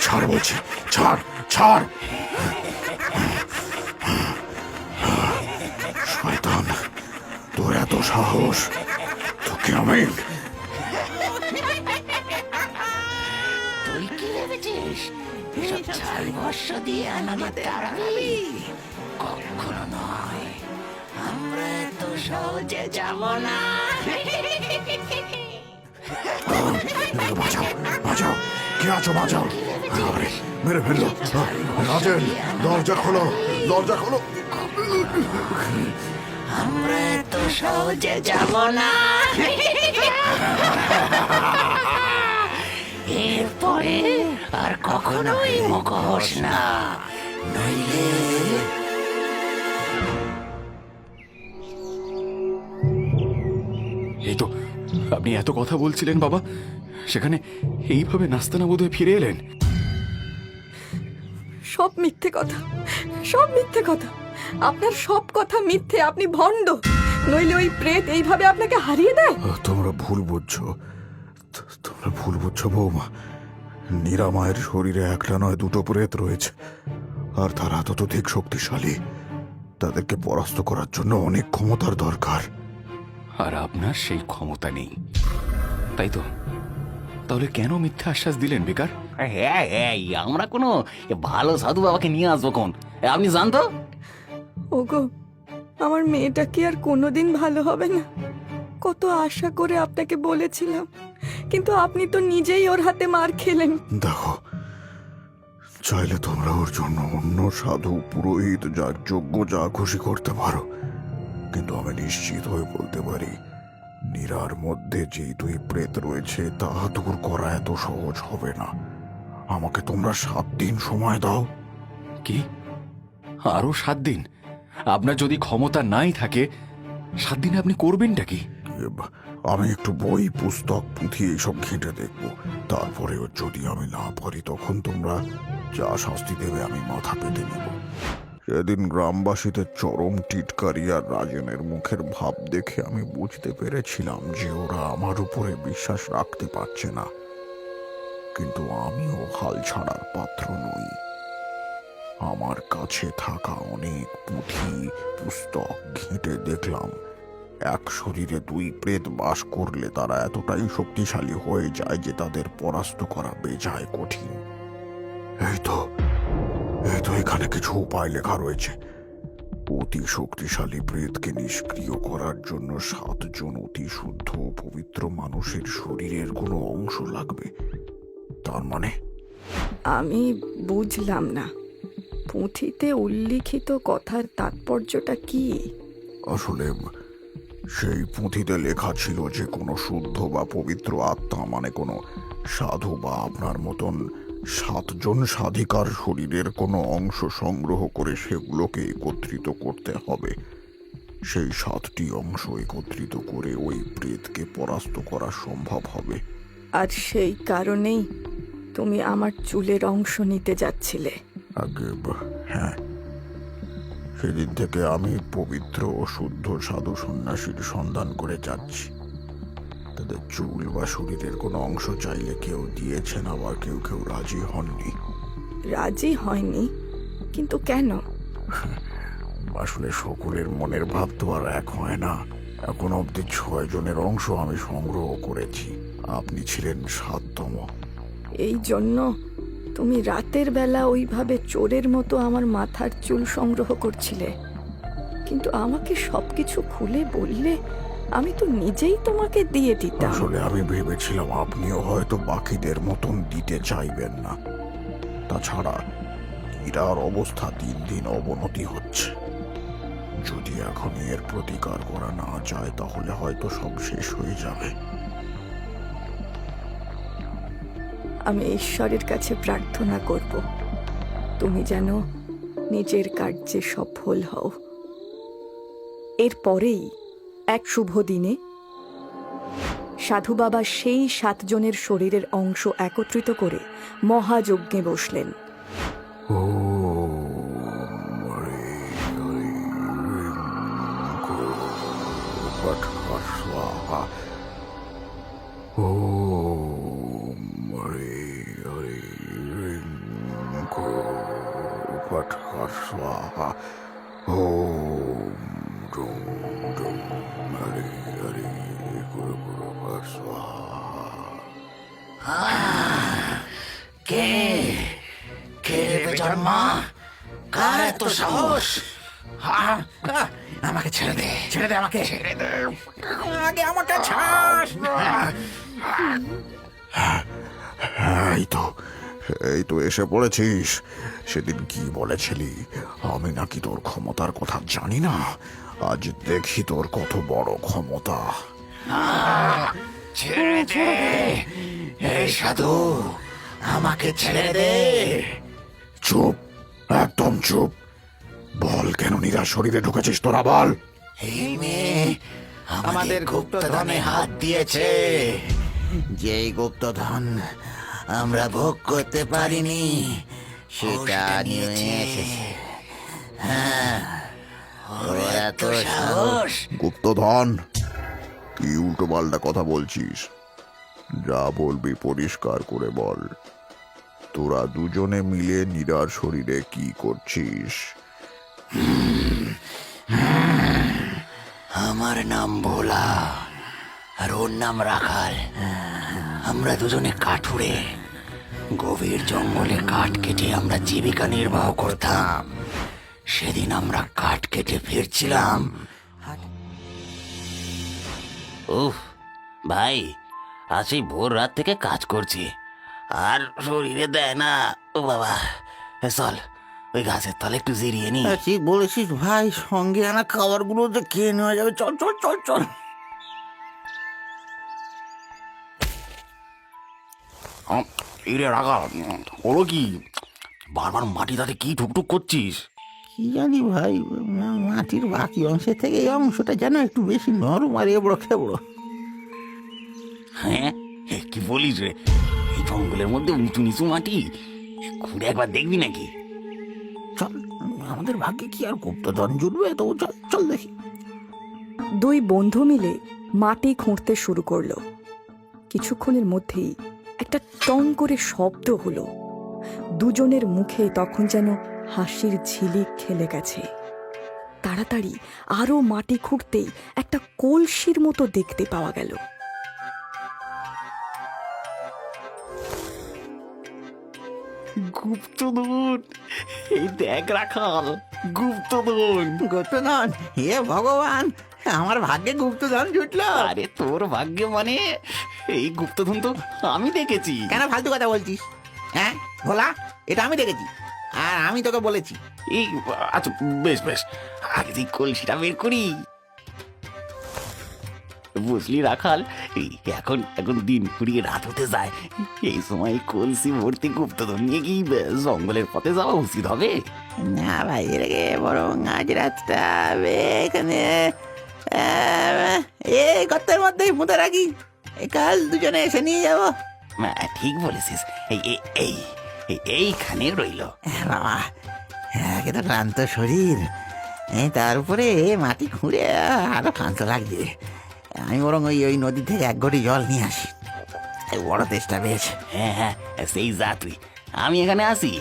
ছাড় বলছি, ছাড় ছাড়। শয়তান, তোর এত সাহস! তোকে আমি... তুই কি ভেবেছিস এসব ছাল বর্ষ দিয়ে আমাদের তাড়াবি? কখনো নয়, আমরা এত সহজে যাব না। বাঁচাও বাঁচাও, কে আছো? বাঁচাও! আরে, মেরে ফেললো! রাজেন, দরজা খোলো, দরজা খোলো! আমরা এত সহজে যাব না। এরপরে আর কখনোই মুখ হোস না, নইলে... এই তো, আপনি এত কথা বলছিলেন বাবা, সেখানে এইভাবে নাস্তানা বোধহয় ফিরে এলেন। সব মিথ্যে কথা, সব মিথ্যে কথা। আপনার সব কথা মিথ্যে। আপনি ভণ্ড, নইলে ওই প্রেত এইভাবে আপনাকে হারিয়ে দেয়। তোমরা ভুল বুঝছো, তোমরা ভুল বুঝছো বৌমা। নিরাময়ের শরীরে একটা নয় দুটো প্রেত রয়েছে, আর তারা ততোধিক শক্তিশালী। তাদেরকে পরাস্ত করার জন্য অনেক ক্ষমতার দরকার। আর আপনার সেই ক্ষমতা নেই, তাই তো? তাহলে কেন মিথ্যা আশ্বাস দিলেন বেকার? হ্যাঁ হ্যাঁ, আমরা কোনো ভালো সাধু বাবাকে নিয়ে আসবো কোন, আপনি জানতো? ওগো, আমার মেয়েটা কি আর কোনোদিন ভালো হবে না? কত আশা করে আপনাকে বলেছিলাম, কিন্তু আপনি তো নিজেই ওর হাতে মার খেলেন। দেখো, চাইলে তোমরা ওর জন্য অন্য সাধু পুরোহিত যা যোগ্য যা খুশি করতে পারো, কিন্তু আমি নিশ্চিত হয়ে বলতে পারি, নীরার মধ্যে যে দুই প্রেত রয়েছে তা দূর করা এত সহজ হবে না। আমাকে তোমরা 7 দিন সময় দাও। কি? আরো 7 দিন? আপনার যদি ক্ষমতা নাই থাকে, 7 দিনে আপনি করবেনটা কি? আমি একটু বই পুস্তক পুঁথি এইসব ঘেঁটে দেখবো, তারপরেও যদি আমি না পারি তখন তোমরা যা শাস্তি দেবে আমি মাথা পেতে নেব। সেদিন গ্রামবাসীদের চরম টিটকারি আর রাজেনের মুখের ভাব দেখে আমি বুঝতে পেরেছিলাম যে ওরা আমার উপরে বিশ্বাস রাখতে পারছে না, কিন্তু আমিও হাল ছাড়ার পাত্র নই। আমার কাছে থাকা অনেক পুঁথি পুস্তক ঘেঁটে দেখলাম, এক শরীরে দুই প্রেত বাস করলে তারা এতটাই শক্তিশালী হয়ে যায় যে তাদের পরাস্ত করা বেজায় কঠিন। এই তো এখানে কিছু উপায় লেখা রয়েছে। অতি শক্তিশালী প্রেতকে নিষ্ক্রিয় করার জন্য 7 জন অতি শুদ্ধ ও পবিত্র মানুষের শরীরের কোনো অংশ লাগবে। তার মানে? আমি বুঝলাম না, পুঁথিতে উল্লিখিত কথার তাৎপর্যটা কি? আসলে সেই পুঁথিতে লেখা ছিল যে কোনো শুদ্ধ বা পবিত্র আত্মা, মানে কোনো সাধু বা আপনার মতন 7 জন সাধিকার শরীরের কোনো অংশ সংগ্রহ করে সেগুলোকে একত্রিত করতে হবে। সেই 7টি অংশ একত্রিত করে ওই প্রেতকে পরাস্ত করা সম্ভব হবে। আর সেই কারণেই তুমি আমার চুলের অংশ নিতে যাচ্ছিলে? আগে হ্যাঁ, সেদিন থেকে আমি পবিত্র ও শুদ্ধ সাধু সন্ন্যাসীর সন্ধান করে যাচ্ছি। তাদের চুল বা শরীরের কোনো অংশ চাইলে কেউ দিয়েছেন, আবার কেউ কেউ রাজি হননি। রাজি হয়নি? কিন্তু কেন? আসলে সকলের মনের ভাব তো আর এক হয় না। এখন অবধি 6 জনের অংশ আমি সংগ্রহ করেছি, আপনি ছিলেন 7তম। এই জন্য তুমি রাতের বেলা ওইভাবে চোরের মতো আমার মাথার চুল সংগ্রহ করছিলে? কিন্তু আমাকে সবকিছু খুলে বললে আমি তো নিজেই তোমাকে দিয়ে দিতাম। আসলে আমি ভেবেছিলাম আপনিও হয়তো বাকিদের মতন দিতে চাইবেন না। তাছাড়া ইরার অবস্থা দিন দিন অবনতি হচ্ছে। যদি এখন এর প্রতিকার করা না যায় তাহলে হয়তো সব শেষ হয়ে যাবে। আমি ঈশ্বরের কাছে প্রার্থনা করব, তুমি যেন নিজের কার্যে সফল হও। এরপরেই এক শুভ দিনে সাধু বাবা সেই 7 জনের শরীরের অংশ একত্রিত করে মহাযজ্ঞে বসলেন। ও স্বাহা ওম ড্রুম ড্রুম হরে হরে গুরুর্ভুবঃ স্বাহা। কে কে রে জন্মা, কার এত সাহস? আমাকে ছেড়ে দে, ছেড়ে দে, আমাকে ছেড়ে দে, আগে আমাকে ছাড়। এই তো এসে পড়েছিস। সেদিন কি বলেছিলি আমি নাকি তোর ক্ষমতার কথা জানি না? আজ দেখি তোর কত বড় ক্ষমতা। ছেড়ে দে, এই সাধু, আমাকে ছেড়ে দে। চুপ, একদম চুপ। বল, কেন নীরার শরীরে ঢুকেছিস তোরা, বল। এই মেয়ে আমাদের গুপ্তধনে হাত দিয়েছে, যেই গুপ্তধন আমরা ভোগ করতে পারিনি সেটা নিয়ে এসেছে। হ্যাঁ, ওর এত সাহস। গুপ্তধন? কি উল্টো পাল্টা কথা বলছিস? যা বলবি পরিষ্কার করে বল। তোরা দুজনে মিলে নীরার শরীরে কি করছিস? আমার নাম ভোলা আর ওর নাম রাখাল। আমরা দুজনে কাঠুরে, গভীর জঙ্গলে কাঠ কেটে আমরা জীবিকা নির্বাহ করতাম। সেদিন আমরা কাঠ কেটে ফিরছিলাম। উফ ভাই, আজ এই ভোর রাত থেকে কাজ করছি আর শরীরে দেয় না। ও বাবা, চল ওই গাছের তলে একটু জিরিয়ে নি। ঠিক বলেছিস ভাই, সঙ্গে আনা খাবারগুলো তো খেয়ে নেওয়া যাবে। চল চল চল চল। এরে রাখা হলো কি? বারবার মাটি তাতে কি ঠুকঠুক করছিস? কি জানি ভাই, মাটির বাকি অংশের থেকে এই অংশটা যেন একটু বেশি নরম আর এবড়ো খেবড়ো। হ্যাঁ, কি বলিস রে? এই জঙ্গলের মধ্যে উঁচু নিচু মাটি, ঘুরে একবার দেখবি নাকি? চল, আমাদের ভাগ্যে কি আর গুপ্তধন জুটবে? তো চল চল দেখি। দুই বন্ধু মিলে মাটি খুঁড়তে শুরু করলো। কিছুক্ষণের মধ্যেই একটা টং করে শব্দ হলো। দুজনের মুখে তখন যেন হাসির ঝিলিক খেলে গেছে। তাড়াতাড়ি আরো মাটি খুঁড়তেই একটা কলসির মতো দেখতে পাওয়া গেল। গুপ্তধন! এই দেখ রাখাল, গুপ্তধন! গুপ্তধন? হে ভগবান, আমার ভাগ্যে গুপ্তধন জুটলো। আরে তোর ভাগ্যে মানে? এই গুপ্তধন তো আমি দেখেছি। কেন ফালতু কথা বলছিস? হ্যাঁ ভোলা, এটা আমি দেখেছি আর আমি তোকে বলেছি। এই আচ্ছা, বেশ বেশ, আগে তুই কলসিটা বের করি। বুঝলি রাখাল, এই এখন এখন দিন ফুরিয়ে রাত হতে যায়। এই সময় কলসি ভর্তি গুপ্তধন নিয়ে কি জঙ্গলের পথে যাওয়া উচিত হবে? না ভাই, এটাকে বরং আজ রাতটা এখানে এই গর্তের মধ্যেই পুঁতে রাখি। কাল দুজনে এসে নিয়ে যাবো। ঠিক বলেছিস, এই এই- এই এই- এইখানে রইল। বাবা, একে তো ক্লান্ত শরীর, তার উপরে মাটি খুঁড়ে আরো ক্লান্ত লাগছে। আমি বরং ওই ওই নদী থেকে এক ঘটি জল নিয়ে আসি। এই বড় তেষ্টা পেয়েছে। হ্যাঁ হ্যাঁ, সেই যা তুই, আমি এখানে আসি।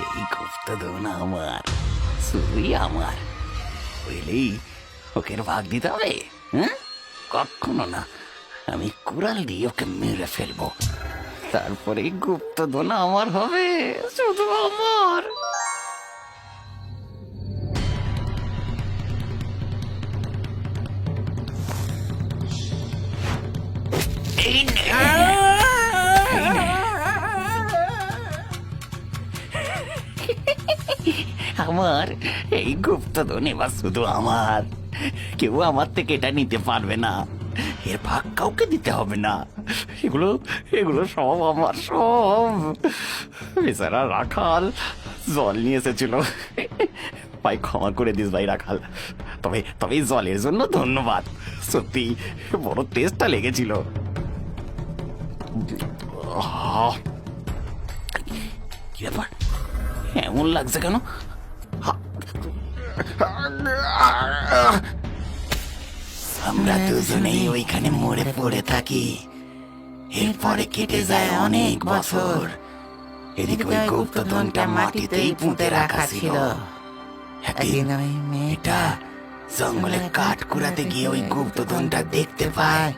এই গুপ্তধন আমার, শুধুই আমার। বুঝলেই ওকে ভাগ দিতে হবে? হ্যাঁ, কখনো না। আমি কুড়াল দিয়ে ওকে মেরে ফেলবো, তারপরে গুপ্তধন আমার হবে, শুধু আমার। এই নে। আমার এই গুপ্তধন এবার শুধু আমার। কেউ আমার থেকে এটা নিতে পারবে না, এর ভাগ কাউকে দিতে হবে না। এগুলো এগুলো সব আমার, সব। বেচারা রাখাল জল নিয়ে এসেছিল, ভাই ক্ষমা করে দিস ভাই রাখাল। তবে তবে এই জলের জন্য ধন্যবাদ, সত্যি বড় টেস্টটা লেগেছিল। কি ব্যাপার, এমন লাগছে কেন? আমরা দুজনেই ওইখানে মরে পড়ে থাকি। এরপরে কেটে যায় অনেক বছর। এদিকে ওই গুপ্তধনটা মাটিতেই পুঁতে রাখা ছিল। একদিন ওই এটা জঙ্গলে কাঠ কুড়াতে গিয়ে ওই গুপ্তধনটা দেখতে পায়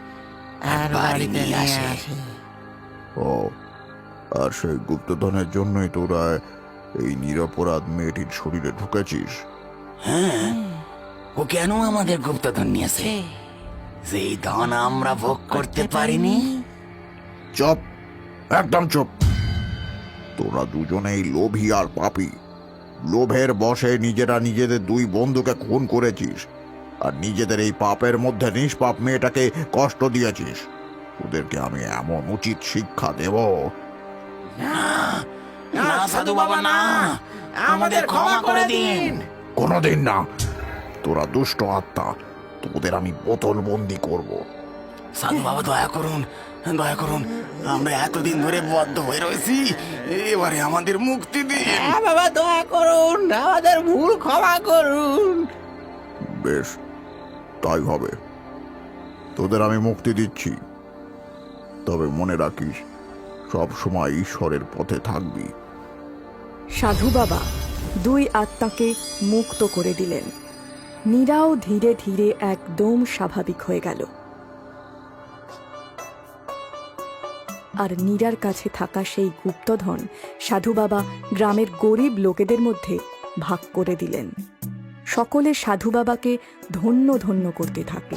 আর বাড়ি নিয়ে আসে। ও, আর সেই গুপ্তধনের জন্যই তোরা এই নিরপরাধ মেয়েটির শরীরে ঢুকেছিস? হ্যাঁ, ও কেন আমাদের গুপ্তধন নিয়েছে? যেই ধন আমরা ভোগ করতে পারিনি। চুপ, একদম চুপ। তোরা দুজনেই লোভী আর পাপী। লোভের বশে নিজেরা নিজেদের দুই বন্ধুকে খুন করেছিস, আর নিজেদের এই পাপের মধ্যে নিষ্পাপ মেয়েটাকে কষ্ট দিয়েছিস। ওদেরকে আমি এমন উচিত শিক্ষা দেব। না সাধু বাবা, না, আমাদের ক্ষমা করে দিন। কোনোদিন না। তোরা দুষ্ট আত্মা, তোদের আমি বোতল বন্দি করব। সাধু বাবা, দয়া করুন, দয়া করুন। আমরা এতদিন ধরে বদ্ধ হয়ে রয়েছি, এবারে আমাদের মুক্তি দিন। বাবা দয়া করুন, আমাদের ভুল ক্ষমা করুন। বেশ, তাই হবে। তোদের আমি মুক্তি দিচ্ছি, তবে মনে রাখিস সব সময় ঈশ্বরের পথে থাকবি। সাধু বাবা দুই আত্মাকে মুক্ত করে দিলেন। নীরাও ধীরে ধীরে একদম স্বাভাবিক হয়ে গেল। আর নীরার কাছে থাকা সেই গুপ্তধন সাধু বাবা গ্রামের গরিব লোকেদের মধ্যে ভাগ করে দিলেন। সকলে সাধু বাবাকে ধন্য ধন্য করতে থাকল।